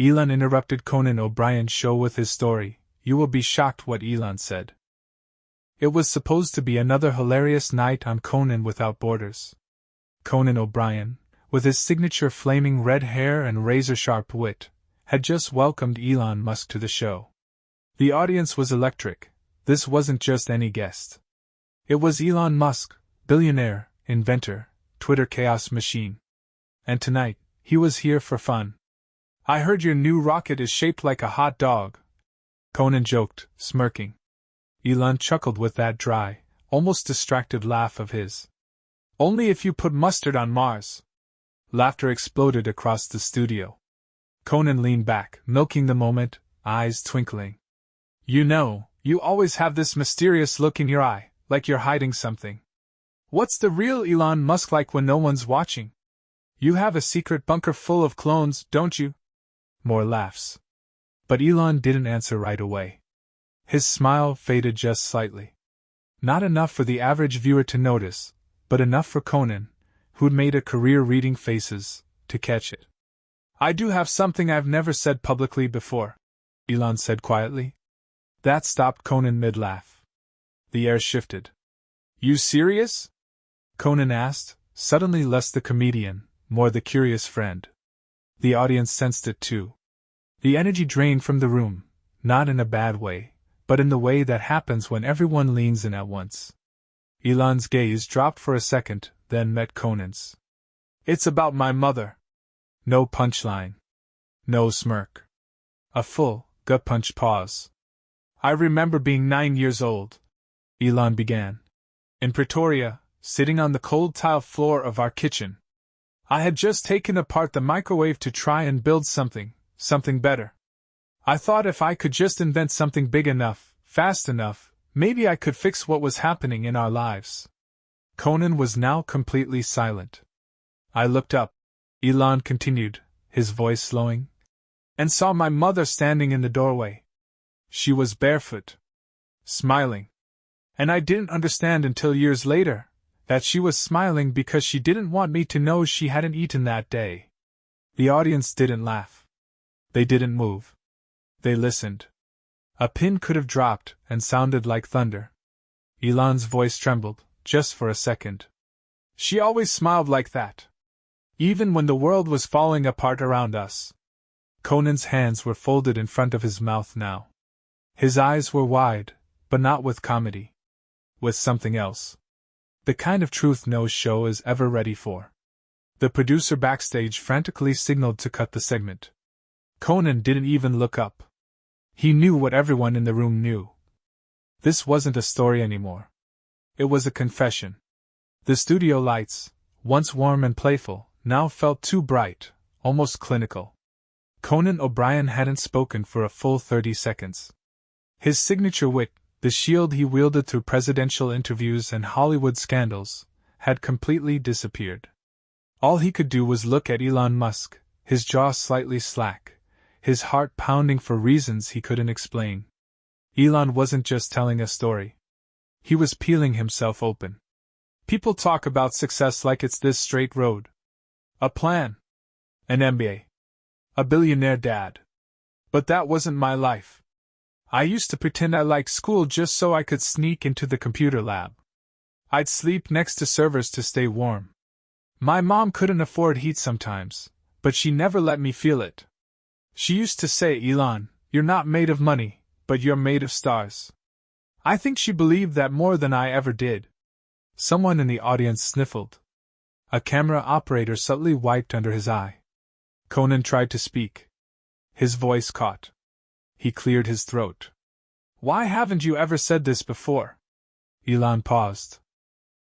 Elon interrupted Conan O'Brien's show with his story. You will be shocked what Elon said. It was supposed to be another hilarious night on Conan Without Borders. Conan O'Brien, with his signature flaming red hair and razor-sharp wit, had just welcomed Elon Musk to the show. The audience was electric. This wasn't just any guest. It was Elon Musk, billionaire, inventor, Twitter chaos machine. And tonight, he was here for fun. I heard your new rocket is shaped like a hot dog, Conan joked, smirking. Elon chuckled with that dry, almost distracted laugh of his. Only if you put mustard on Mars. Laughter exploded across the studio. Conan leaned back, milking the moment, eyes twinkling. You know, you always have this mysterious look in your eye, like you're hiding something. What's the real Elon Musk like when no one's watching? You have a secret bunker full of clones, don't you? More laughs. But Elon didn't answer right away. His smile faded just slightly. Not enough for the average viewer to notice, but enough for Conan, who'd made a career reading faces, to catch it. I do have something I've never said publicly before, Elon said quietly. That stopped Conan mid-laugh. The air shifted. You serious? Conan asked, suddenly less the comedian, more the curious friend. The audience sensed it too. The energy drained from the room, not in a bad way, but in the way that happens when everyone leans in at once. Elon's gaze dropped for a second, then met Conan's. It's about my mother. No punchline. No smirk. A full, gut-punch pause. I remember being 9 years old, Elon began. In Pretoria, sitting on the cold tile floor of our kitchen. I had just taken apart the microwave to try and build something better. I thought if I could just invent something big enough, fast enough, maybe I could fix what was happening in our lives. Conan was now completely silent. I looked up, Elon continued, his voice slowing, and saw my mother standing in the doorway. She was barefoot, smiling. And I didn't understand until years later that she was smiling because she didn't want me to know she hadn't eaten that day. The audience didn't laugh. They didn't move. They listened. A pin could have dropped and sounded like thunder. Elon's voice trembled, just for a second. She always smiled like that. Even when the world was falling apart around us. Conan's hands were folded in front of his mouth now. His eyes were wide, but not with comedy. With something else. The kind of truth no show is ever ready for. The producer backstage frantically signaled to cut the segment. Conan didn't even look up. He knew what everyone in the room knew. This wasn't a story anymore. It was a confession. The studio lights, once warm and playful, now felt too bright, almost clinical. Conan O'Brien hadn't spoken for a full 30 seconds. His signature wit, the shield he wielded through presidential interviews and Hollywood scandals, had completely disappeared. All he could do was look at Elon Musk, his jaw slightly slack, his heart pounding for reasons he couldn't explain. Elon wasn't just telling a story. He was peeling himself open. People talk about success like it's this straight road. A plan. An MBA. A billionaire dad. But that wasn't my life. I used to pretend I liked school just so I could sneak into the computer lab. I'd sleep next to servers to stay warm. My mom couldn't afford heat sometimes, but she never let me feel it. She used to say, Elon, you're not made of money, but you're made of stars. I think she believed that more than I ever did. Someone in the audience sniffled. A camera operator subtly wiped under his eye. Conan tried to speak. His voice caught. He cleared his throat. Why haven't you ever said this before? Elon paused.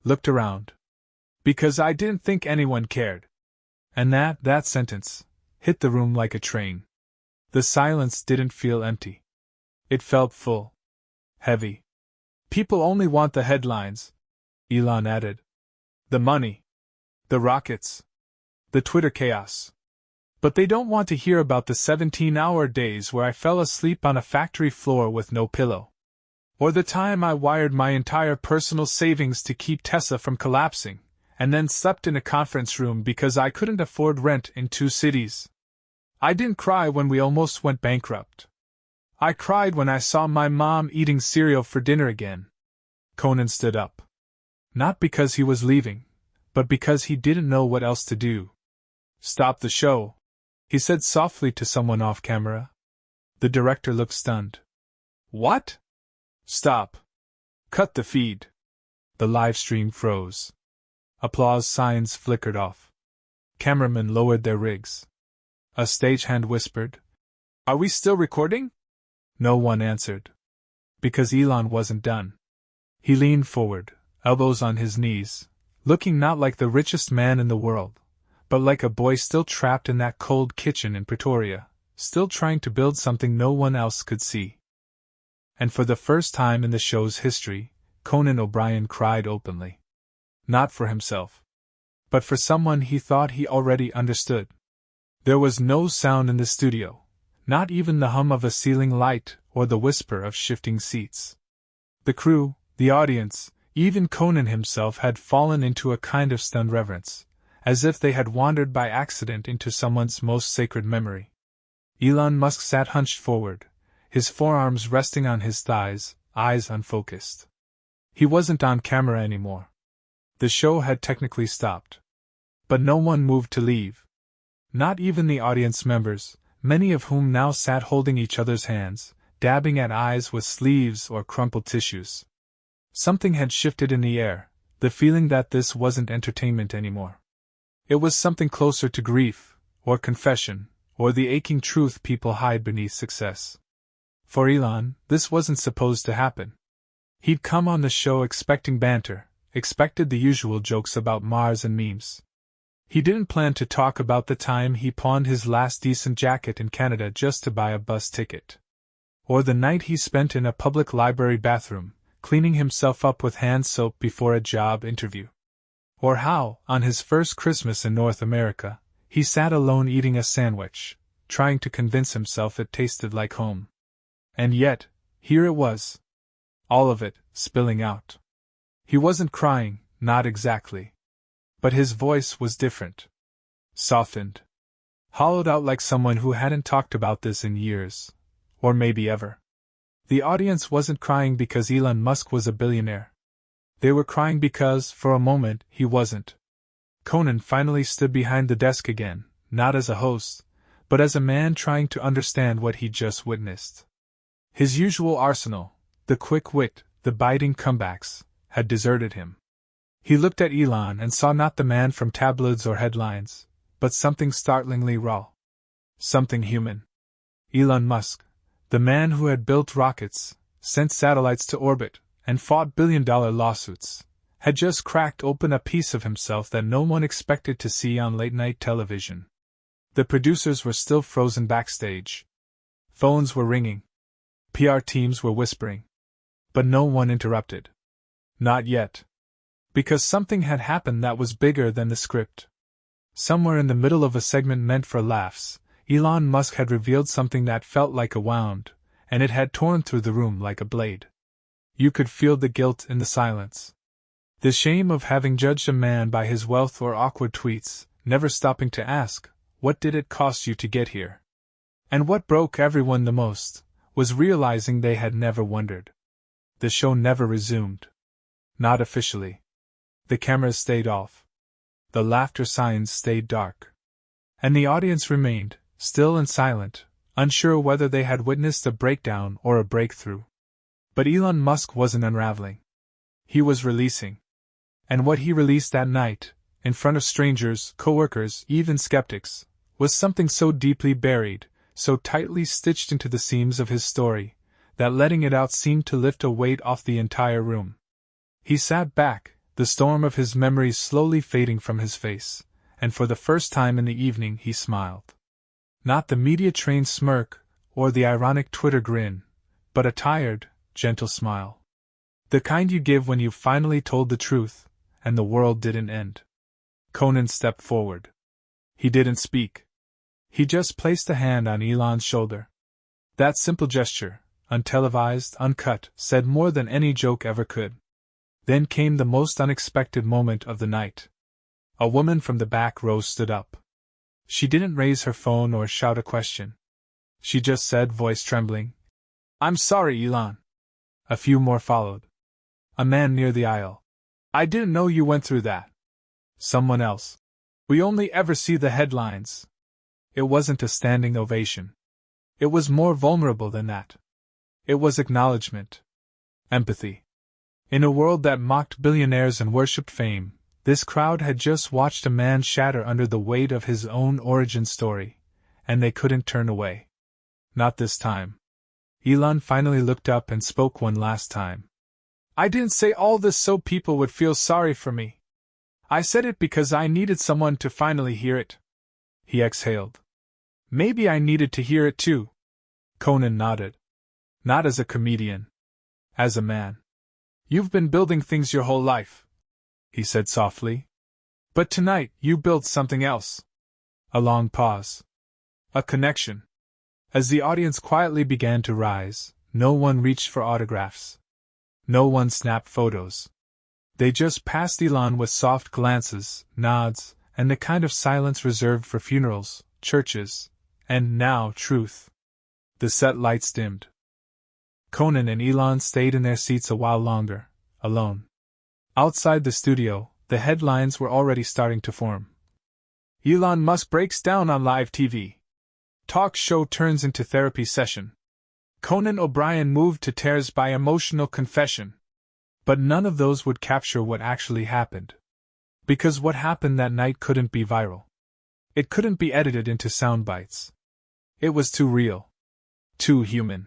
Looked around. Because I didn't think anyone cared. And that sentence hit the room like a train. The silence didn't feel empty. It felt full. Heavy. People only want the headlines, Elon added. The money. The rockets. The Twitter chaos. But they don't want to hear about the 17-hour days where I fell asleep on a factory floor with no pillow. Or the time I wired my entire personal savings to keep Tesla from collapsing, and then slept in a conference room because I couldn't afford rent in 2 cities. I didn't cry when we almost went bankrupt. I cried when I saw my mom eating cereal for dinner again. Conan stood up. Not because he was leaving, but because he didn't know what else to do. Stop the show, he said softly to someone off camera. The director looked stunned. What? Stop. Cut the feed. The live stream froze. Applause signs flickered off. Cameramen lowered their rigs. A stagehand whispered, Are we still recording? No one answered. Because Elon wasn't done. He leaned forward, elbows on his knees, looking not like the richest man in the world, but like a boy still trapped in that cold kitchen in Pretoria, still trying to build something no one else could see. And for the first time in the show's history, Conan O'Brien cried openly. Not for himself, but for someone he thought he already understood. There was no sound in the studio, not even the hum of a ceiling light or the whisper of shifting seats. The crew, the audience, even Conan himself had fallen into a kind of stunned reverence, as if they had wandered by accident into someone's most sacred memory. Elon Musk sat hunched forward, his forearms resting on his thighs, eyes unfocused. He wasn't on camera anymore. The show had technically stopped. But no one moved to leave. Not even the audience members, many of whom now sat holding each other's hands, dabbing at eyes with sleeves or crumpled tissues. Something had shifted in the air, the feeling that this wasn't entertainment anymore. It was something closer to grief, or confession, or the aching truth people hide beneath success. For Elon, this wasn't supposed to happen. He'd come on the show expecting banter, expected the usual jokes about Mars and memes. He didn't plan to talk about the time he pawned his last decent jacket in Canada just to buy a bus ticket. Or the night he spent in a public library bathroom, cleaning himself up with hand soap before a job interview. Or how, on his first Christmas in North America, he sat alone eating a sandwich, trying to convince himself it tasted like home. And yet, here it was. All of it, spilling out. He wasn't crying, not exactly. But his voice was different. Softened. Hollowed out like someone who hadn't talked about this in years. Or maybe ever. The audience wasn't crying because Elon Musk was a billionaire. They were crying because, for a moment, he wasn't. Conan finally stood behind the desk again, not as a host, but as a man trying to understand what he'd just witnessed. His usual arsenal, the quick wit, the biting comebacks, had deserted him. He looked at Elon and saw not the man from tabloids or headlines, but something startlingly raw. Something human. Elon Musk, the man who had built rockets, sent satellites to orbit, and fought billion-dollar lawsuits, had just cracked open a piece of himself that no one expected to see on late-night television. The producers were still frozen backstage. Phones were ringing. PR teams were whispering. But no one interrupted. Not yet. Because something had happened that was bigger than the script. Somewhere in the middle of a segment meant for laughs, Elon Musk had revealed something that felt like a wound, and it had torn through the room like a blade. You could feel the guilt in the silence. The shame of having judged a man by his wealth or awkward tweets, never stopping to ask, what did it cost you to get here? And what broke everyone the most, was realizing they had never wondered. The show never resumed. Not officially. The cameras stayed off. The laughter signs stayed dark. And the audience remained, still and silent, unsure whether they had witnessed a breakdown or a breakthrough. But Elon Musk wasn't unraveling. He was releasing. And what he released that night, in front of strangers, coworkers, even skeptics, was something so deeply buried, so tightly stitched into the seams of his story, that letting it out seemed to lift a weight off the entire room. He sat back, the storm of his memories slowly fading from his face, and for the first time in the evening he smiled. Not the media-trained smirk, or the ironic Twitter grin, but a tired, gentle smile. The kind you give when you've finally told the truth, and the world didn't end. Conan stepped forward. He didn't speak. He just placed a hand on Elon's shoulder. That simple gesture, untelevised, uncut, said more than any joke ever could. Then came the most unexpected moment of the night. A woman from the back row stood up. She didn't raise her phone or shout a question. She just said, voice trembling, "I'm sorry, Elon." A few more followed. A man near the aisle. "I didn't know you went through that." Someone else. "We only ever see the headlines." It wasn't a standing ovation. It was more vulnerable than that. It was acknowledgement. Empathy. In a world that mocked billionaires and worshipped fame, this crowd had just watched a man shatter under the weight of his own origin story, and they couldn't turn away. Not this time. Elon finally looked up and spoke one last time. "I didn't say all this so people would feel sorry for me. I said it because I needed someone to finally hear it." He exhaled. "Maybe I needed to hear it too." Conan nodded. "Not as a comedian. As a man. You've been building things your whole life," he said softly. "But tonight, you built something else." A long pause. A connection. As the audience quietly began to rise, no one reached for autographs. No one snapped photos. They just passed Elon with soft glances, nods, and the kind of silence reserved for funerals, churches, and now truth. The set lights dimmed. Conan and Elon stayed in their seats a while longer, alone. Outside the studio, the headlines were already starting to form. Elon Musk breaks down on live TV. Talk show turns into therapy session. Conan O'Brien moved to tears by emotional confession. But none of those would capture what actually happened. Because what happened that night couldn't be viral. It couldn't be edited into sound bites. It was too real. Too human.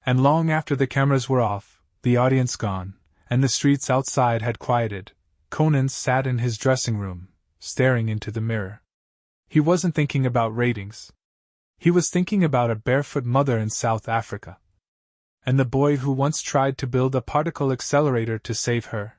And long after the cameras were off, the audience gone, and the streets outside had quieted, Conan sat in his dressing room, staring into the mirror. He wasn't thinking about ratings. He was thinking about a barefoot mother in South Africa. And the boy who once tried to build a particle accelerator to save her.